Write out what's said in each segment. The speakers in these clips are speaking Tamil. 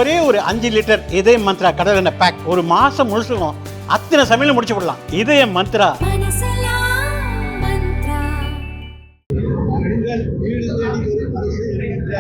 ஒரே ஒரு 5 லிட்டர் இதய மந்த்ரா கடல் எண்ணெய் பேக் ஒரு மாசம் முழுசுக்கும் அத்தனை சமையல் முடிச்சு விடலாம். இதய மந்த்ரா. வீடு தேடி ஒரு அரசு என்கின்ற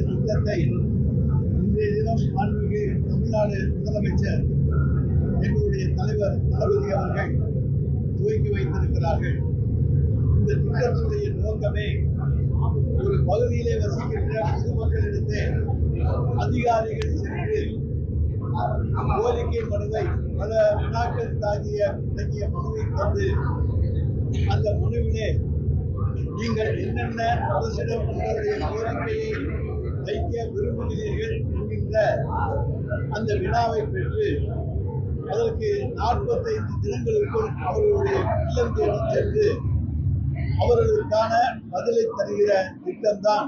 திட்டத்தை இன்றைய தினம் மாண்புமிகு தமிழ்நாடு முதலமைச்சர் எங்களுடைய தலைவர் தளபதி அவர்கள் துவக்கி வைத்திருக்கிறார்கள். இந்த திட்டத்தினுடைய நோக்கமே ஒரு பகுதியிலே வசிக்கின்ற பொதுமக்களிடத்தே அதிகாரிகள் சென்று கோரிக்கை மனுவை பல வினாக்கள் தாங்கிய மனுவை தந்து அந்த மனுவிலே நீங்கள் என்னென்ன அரசிடம் உங்களுடைய கோரிக்கையை வைக்க விரும்புகிறீர்கள் என்கின்ற அந்த வினாவை பெற்று அதற்கு 45 தினங்களுக்குள் அவர்களுடைய இல்லம் தேடி சென்று அவர்களுக்கான பதிலை தருகிற திட்டம்தான்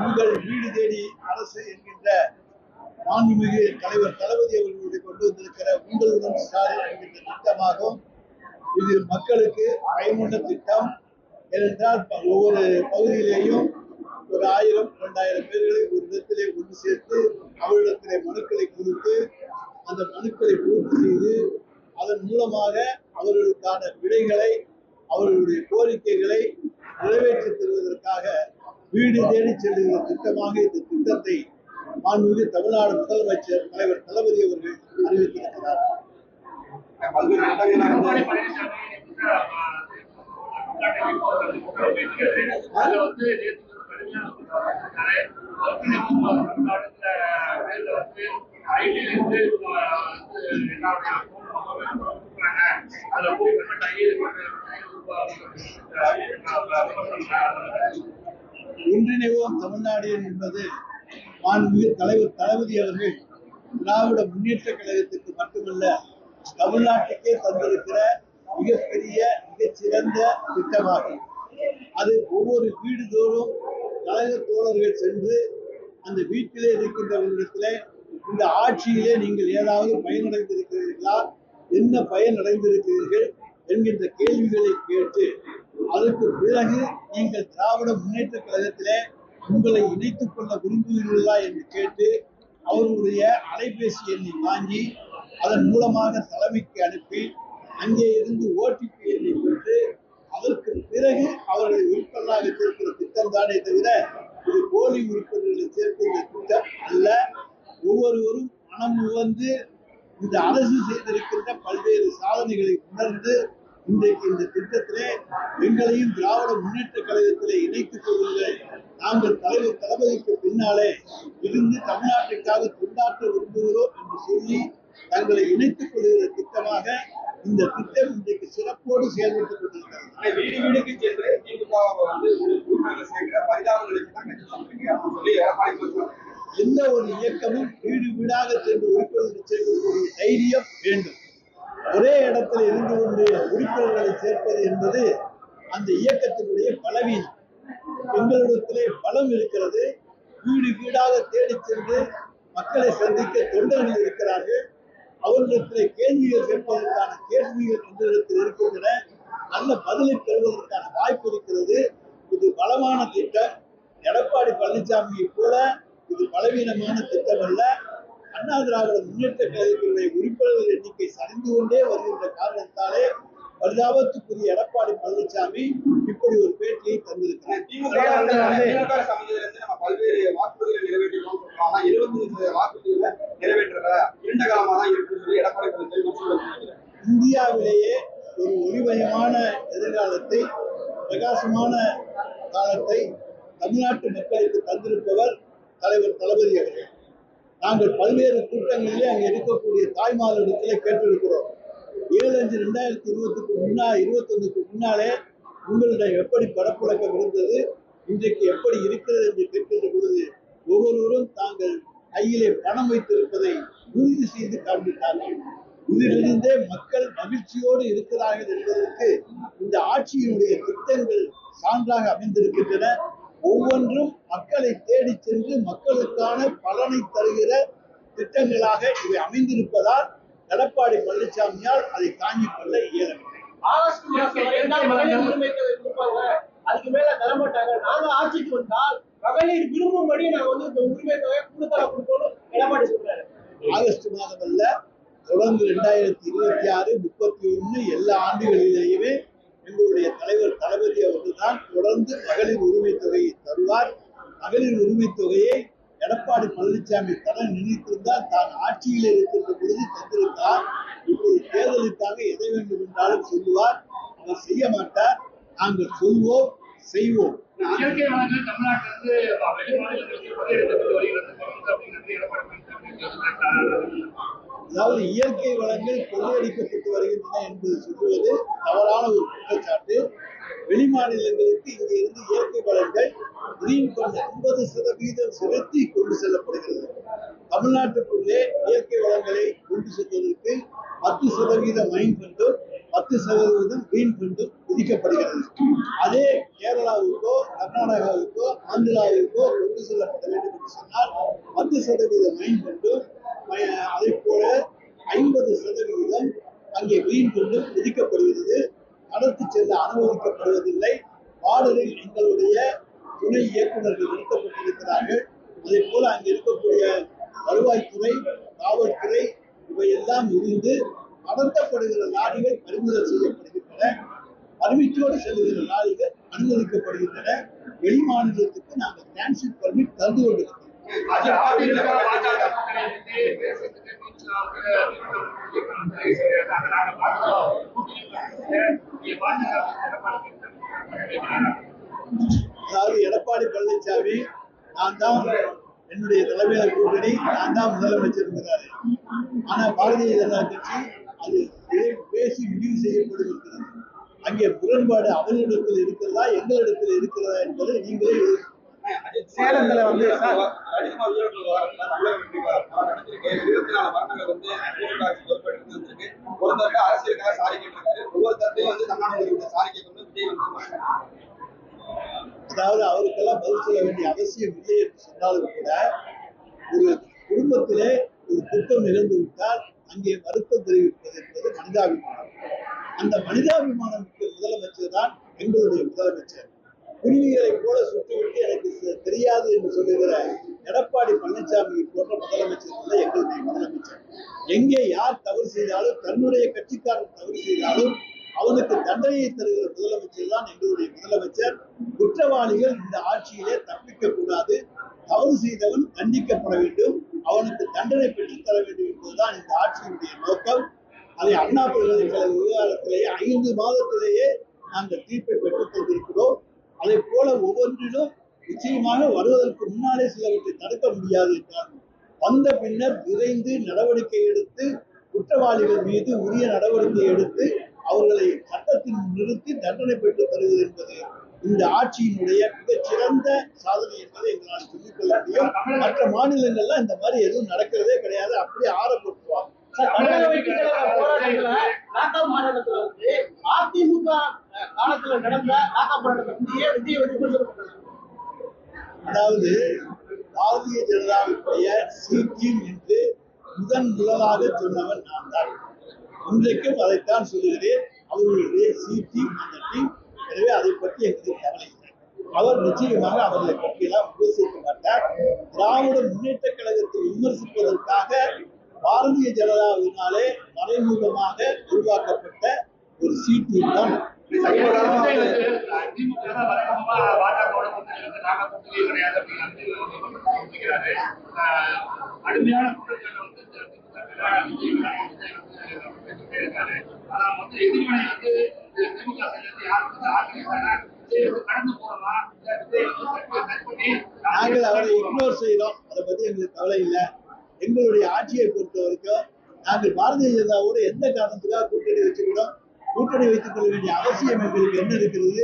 உங்கள் வீடு தேடி அரசு என்கின்ற மாண்புமிகு தலைவர் தளபதி அவர்களுடைய கொண்டு வந்திருக்கிற உங்களுடன் ஸ்டாலின் என்கின்ற திட்டமாகும். இது மக்களுக்கு பயனுள்ள திட்டம். ஏனென்றால் ஒவ்வொரு பகுதியிலேயும் ஒரு 1000-2000 பேர்களை ஒரு இடத்திலே கொண்டு சேர்த்து அவர்களிடத்திலே மனுக்களை கொடுத்து அந்த மனுக்களை பூர்த்தி செய்து அதன் மூலமாக அவர்களுக்கான விடைகளை அவர்களுடைய கோரிக்கைகளை நிறைவேற்றி தருவதற்காக வீடு தேடி செல்லுகிற திட்டமாக இந்த திட்டத்தை மாண்புமிகு தமிழ்நாடு முதலமைச்சர் தலைவர் தளபதி அவர்கள் அறிவித்திருக்கிறார். ஒன்றிணைவோம் தமிழ்நாடு என்பது மாண்புமிகு தலைவர் தளபதி அவர்கள் திராவிட முன்னேற்ற கழகத்துக்கு மட்டுமல்ல தமிழ்நாட்டுக்கே தந்திருக்கிற மிகப்பெரிய மிகச்சிறந்த திட்டமாகும். அது ஒவ்வொரு வீடுதோறும் கழக தோழர்கள் சென்று அந்த வீட்டிலே இருக்கின்றவர்களிடத்திலே இந்த ஆட்சியிலே நீங்கள் ஏதாவது பயனடைந்திருக்கிறீர்களா, என்ன பயனடைந்திருக்கிறீர்கள் என்கின்ற கேள்விகளை கேட்டு அதற்கு பிறகு நீங்கள் திராவிட முன்னேற்ற கழகத்திலே உங்களை இணைத்துக் கொள்ள விரும்புகிறீர்களா என்று கேட்டு அவர்களுடைய அலைபேசி எண்ணை வாங்கி அதன் மூலமாக தலைமைக்கு அனுப்பி அங்கே இருந்து ஓடிபி எண்ணை பெற்று அதற்கு பிறகு அவர்களை உறுப்பினராக சேர்க்கிற திட்டம் தானே தவிர இது போலி உறுப்பினர்களை சேர்க்கின்ற திட்டம் அல்ல. ஒவ்வொருவரும் மனம் உவந்து இந்த அரசு செய்திருக்கின்ற பல்வேறு சாதனைகளை உணர்ந்து இன்றைக்கு இந்த திட்டத்திலே எங்களையும் திராவிட முன்னேற்ற கழகத்திலே இணைத்துக் கொள்ளுங்கள், நாங்கள் தலைவர் தளபதிக்கு பின்னாலே இருந்து தமிழ்நாட்டிற்காக தொண்டாற்ற விரும்புகிறோம் என்று சொல்லி தங்களை இணைத்துக் கொள்கிற திட்டமாக இந்த திட்டம் இன்றைக்கு சிறப்போடு செயல்பட்டுக் கொண்டிருக்கிறது. வீடு வீடுக்கு சென்று எந்த ஒரு இயக்கமும் வீடு வீடாக சென்று உறுப்பினர்கள் சேர்க்கக்கூடிய தைரியம் வேண்டும். ஒரே இடத்தில் இருந்து கொண்டு உறுப்பினர்களை சேர்ப்பது என்பது அந்த இயக்கத்தினுடைய பலவீனம். எங்களிடத்திலே பலம் இருக்கிறது. வீடு வீடாக தேடி சென்று மக்களை சந்திக்க தொண்டர்கள் இருக்கிறார்கள். அவர்களிடத்திலே கேள்விகள் கேட்பதற்கான கேள்விகள் எங்களிடத்தில் இருக்கின்றன. நல்ல பதிலை பெறுவதற்கான வாய்ப்பு இருக்கிறது. இது பலமான திட்டம். எடப்பாடி பழனிசாமியை போல இது பலவீனமான திட்டம் அல்ல. அண்ணா திராவிட முன்னேற்ற கழகத்தினுடைய உறுப்பினர்கள் எண்ணிக்கை சரிந்து கொண்டே வருகின்ற காரணத்தாலே பரிதாபத்துக்குரிய எடப்பாடி பழனிசாமி இப்படி ஒரு பேட்டியை தந்திருக்கிறார். பல்வேறு வாக்குறுதிகளை நிறைவேற்றினோம், ஆனா 25 வாக்குறுதிகளை நிறைவேற்றல, இரண்ட காலமா தான் இருக்குன்னு சொல்லி எடப்பாடி பழனிசாமி இந்தியாவிலேயே ஒரு ஒளிமயமான எதிர்காலத்தை, பிரகாசமான காலத்தை தமிழ்நாட்டு மக்களுக்கு தந்திருப்பவர் தலைவர் தளபதி அவர்கள். நாங்கள் பல்வேறு கூட்டங்களிலே அங்கே இருக்கக்கூடிய தாய்மார்களிடத்திலே கேட்டிருக்கிறோம். 7/5/2021க்கு முன்னாலே உங்களிடம் எப்படி படப்புழக்கம் இருந்தது, இன்றைக்கு எப்படி இருக்கிறது என்று கேட்கின்ற பொழுது ஒவ்வொருவரும் தாங்கள் கையிலே பணம் வைத்திருப்பதை உறுதி செய்து காண்பித்தார்கள். இதிலிருந்தே மக்கள் மகிழ்ச்சியோடு இருக்கிறார்கள் என்பதற்கு இந்த ஆட்சியினுடைய திட்டங்கள் சான்றாக அமைந்திருக்கின்றன. ஒவ்வொன்றும் மக்களை தேடி சென்று மக்களுக்கான பலனை தருகிற திட்டங்களாக இவை அமைந்திருப்பதால் எடப்பாடி பழனிசாமியால் அதை தாங்கிக் கொள்ள இயலவில்லை. அதுக்கு மேல தரமாட்டாங்க. நாங்க ஆட்சிக்கு வந்தால் மகளிர் விரும்பும்படி நாங்க வந்து இந்த உரிமை தொகை கூடுதலா கொடுக்கணும் எடப்பாடி சொல்றாரு. ஆகஸ்ட் மாதம் அல்ல, தொடர்ந்து 2026, 31 எல்லா ஆண்டுகளிலேயுமே எங்களுடைய தலைவர் தளபதி அவர்கள் தான் தொடர்ந்து மகளிர் உரிமை தொகையை தருவார். மகளிர் உரிமை தொகையை எடப்பாடி பழனிசாமி தர நினைத்திருந்தால் தான் ஆட்சியில் இருக்கின்ற பொழுது தந்திருந்தார். இப்போது தேர்தலுக்காக எதை வேண்டும் என்றாலும் சொல்லுவார். அவர் செய்ய மாட்டார். நாங்கள் சொல்வோம், செய்வோம். இயற்கை வளங்கள் தமிழ்நாட்டிலிருந்து வெளி மாநிலங்களுக்கு கொள்ளையடிக்கப்பட்டு வருகிறது அப்படிங்கிறது எடப்பாடி பழனிசாமி. அதாவது இயற்கை வளங்கள் கொள்ளையடிக்கப்பட்டு வருகின்றன என்பது சொல்லுவது தவறான ஒரு குற்றச்சாட்டு. வெளி மாநிலங்களுக்கு இங்கே இருந்து இயற்கை வளங்கள் கிரீன் ஃபண்ட் 50% செலுத்தி கொண்டு செல்லப்படுகிறது. தமிழ்நாட்டுக்குள்ளே இயற்கை வளங்களை கொண்டு செல்வதற்கு 10% மைன் ஃபண்டும் 10% கிரீன் ஃபண்டும் விதிக்கப்படுகிறது. அதே கேரளாவுக்கோ கர்நாடகாவுக்கோ ஆந்திராவுக்கோ கொண்டு செல்லப்பட வேண்டும் என்று சொன்னால் 10% மைன் ஃபண்டும் அதை போல 50% அங்கே கிரீன் ஃபண்டும் விதிக்கப்படுகிறது. கடத்தி செல்ல அனுமதிக்கப்படுவதில்லை. பார்டரில் எங்களுடைய துணை இயக்குநர்கள் நிறுத்தப்பட்டிருக்கிறார்கள். அதே போல அங்கே இருக்கக்கூடிய வருவாய்த்துறை, காவல்துறை இவையெல்லாம் இருந்து நடத்தப்படுகிற லாரிகள் பறிமுதல் செய்யப்படுகின்றன. பர்மிட்டோடு செல்லுகிற லாரிகள் அனுமதிக்கப்படுகின்றன. வெளி மாநிலத்துக்கு நாங்கள் டிரான்சிட் பர்மிட் தந்து கொண்டிருக்கிறோம். அதாவது எடப்பாடி பழனிசாமி நான் தான் என்னுடைய தலைமையில கூட்டணி, நான் தான் முதலமைச்சர் இருக்கிறாரு. ஆனா பாரதிய ஜனதா கட்சி அது பேசி முடிவு செய்யப்படுகிறது. அங்கே முரண்பாடு அவர்களிடத்தில் இருக்கிறதா எங்களிடத்தில் இருக்கிறதா என்பதை நீங்களே சேலத்துல வந்து அதிகமா ஒருத்தருக்கு அரசியலுக்காக சாரி கேட்டிருக்காரு. ஒவ்வொருத்தருக்கும் வந்து தமிழ்நாடு சாரி கேட்கணும். விஜய் வந்து அதாவது அவருக்கெல்லாம் பதில் சொல்ல வேண்டிய அவசியம் இல்லை என்று சொன்னாலும் கூட ஒரு குடும்பத்திலே ஒரு குற்றம் நிகழ்ந்து விட்டால் அங்கே வருத்தம் தெரிவிப்பது என்பது மனிதாபிமானம். அந்த மனிதாபிமானத்துக்கு முதலமைச்சர் தான் எங்களுடைய முதலமைச்சர். குருவிகளை போல சுட்டுவிட்டு எனக்கு தெரியாது என்று சொல்லுகிற எடப்பாடி பழனிசாமி போன்ற முதலமைச்சர் இல்லை எங்களுடைய முதலமைச்சர். எங்கே யார் தவறு செய்தாலும், தன்னுடைய கட்சிக்காரர் தவறு செய்தாலும் அவனுக்கு தண்டனையை தருகிற முதலமைச்சர் தான் எங்களுடைய முதலமைச்சர். குற்றவாளிகள் இந்த ஆட்சியிலே தப்பிக்க கூடாது. தவறு செய்தவன் தண்டிக்கப்பட வேண்டும், அவனுக்கு தண்டனை பெற்றுத் தர வேண்டும் என்பதுதான் இந்த ஆட்சியினுடைய நோக்கம். அதை அண்ணா பல்கலைக்கழக விவகாரத்திலேயே 5 மாதத்திலேயே நாங்கள் தீர்ப்பை பெற்றுத் தந்திருக்கிறோம். அதை போல ஒவ்வொன்றிலும் நிச்சயமாக வருவதற்கு முன்னாலே சிலவற்றை தடுக்க முடியாது என்றாலும் வந்த பின்னர் விரைந்து நடவடிக்கை எடுத்து குற்றவாளிகள் மீது உரிய நடவடிக்கை எடுத்து அவர்களை சட்டத்தில் நிறுத்தி தண்டனை பெற்றுத் தருவது என்பது இந்த ஆட்சியினுடைய மிகச்சிறந்த சாதனை என்பதை எங்களால் சொல்லிக்கொள்ள முடியும். மற்ற மாநிலங்கள்ல இந்த மாதிரி எதுவும் நடக்கிறதே கிடையாது. அப்படியே ஆரம்பிச்சுவாங்க. அதிமுக காலத்துல நடந்த விஜய் அதாவது பாரதிய ஜனதாவுடைய சி டீம் என்று முதலாக சொன்னவன் நான் தான். இன்றைக்கும் அதைத்தான் சொல்லுகிறேன். அவர்களுடைய சி டீம் அந்த டீம். எனவே அதை பற்றி எங்களுக்கு கவலை இல்லை. அவர் நிச்சயமாக அவர்களை பற்றியெல்லாம் விமர்சிக்க மாட்டார். திராவிட முன்னேற்ற கழகத்தை விமர்சிப்பதற்காக பாரதிய ஜனதாவினாலே மறைமுகமாக உருவாக்கப்பட்ட ஒரு சி டீம் தான். நாங்கள் அவரை இக்னோர் செய்யறோம். அதை பத்தி எங்களுக்கு கவலை இல்லை. எங்களுடைய ஆட்சியை பொறுத்த வரைக்கும் நாங்கள் பாரதிய ஜனதாவோடு எந்த காரணத்துக்காக கூட்டணி வச்சுக்கிறோம், கூட்டணி வைத்துக் கொள்ள வேண்டிய அவசியம் எங்களுக்கு என்ன இருக்கிறது?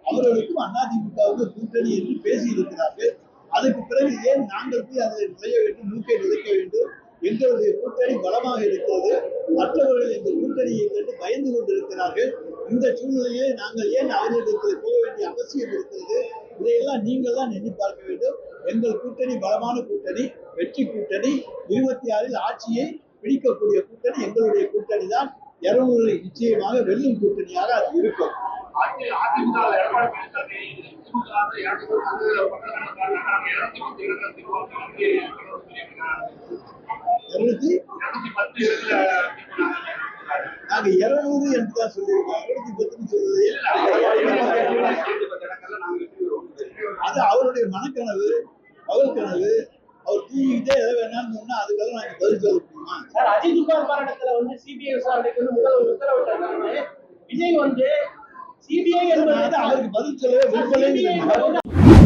அவர்களுக்கும் அதிமுகவுக்கும் கூட்டணி என்று பேசி இருக்கிறார்கள். அதுக்கு பிறகு ஏன் நாங்கள் போய் அதை நுழைய வேண்டும், மூக்கை நுழைக்க வேண்டும்? எங்களுடைய கூட்டணி பலமாக இருக்கிறது. மற்றவர்கள் எங்கள் கூட்டணியை கண்டு பயந்து கொண்டிருக்கிறார்கள். இந்த சூழ்நிலையை நாங்கள் ஏன் அவர்களிடத்தில் போக வேண்டிய அவசியம் இருக்கிறது? இதையெல்லாம் நீங்கள் தான் எண்ணி பார்க்க வேண்டும். எங்கள் கூட்டணி பலமான கூட்டணி, வெற்றி கூட்டணி. 26 ஆட்சியை பிடிக்கக்கூடிய கூட்டணி எங்களுடைய கூட்டணி தான். 200 நிச்சயமாக வெல்லும் கூட்டணியாக அது இருக்கும். அதிமுக எடப்பாடி பழனிசாமி திமுக 230 பக்கங்கள் காரணம் நாங்க 210 இடங்கள் திருவோம் இருநூத்தி 210 இடத்துல நாங்க 200 என்று தான் சொல்லியிருக்கோம். 210 சொல்றது இடங்கள்ல நாங்க வெற்றி பெறுவோம். அது அவருடைய மனக்கனவு, பகல் கனவு. அவர் தூங்கிக்கிட்டே எதை வேணாம்னு சொன்னா அதுக்கெல்லாம் நாங்க பதில் சொல்ல முடியுமா? சார், அஜித்குமார் போராட்டத்துல சிபிஐ விசாரணைக்கு முதல்வர் உத்தரவிட்டாங்க. விஜய் சிபிஐ என்பது அவருக்கு பதில் சொல்லவே விரும்பலே CBI இல்லை.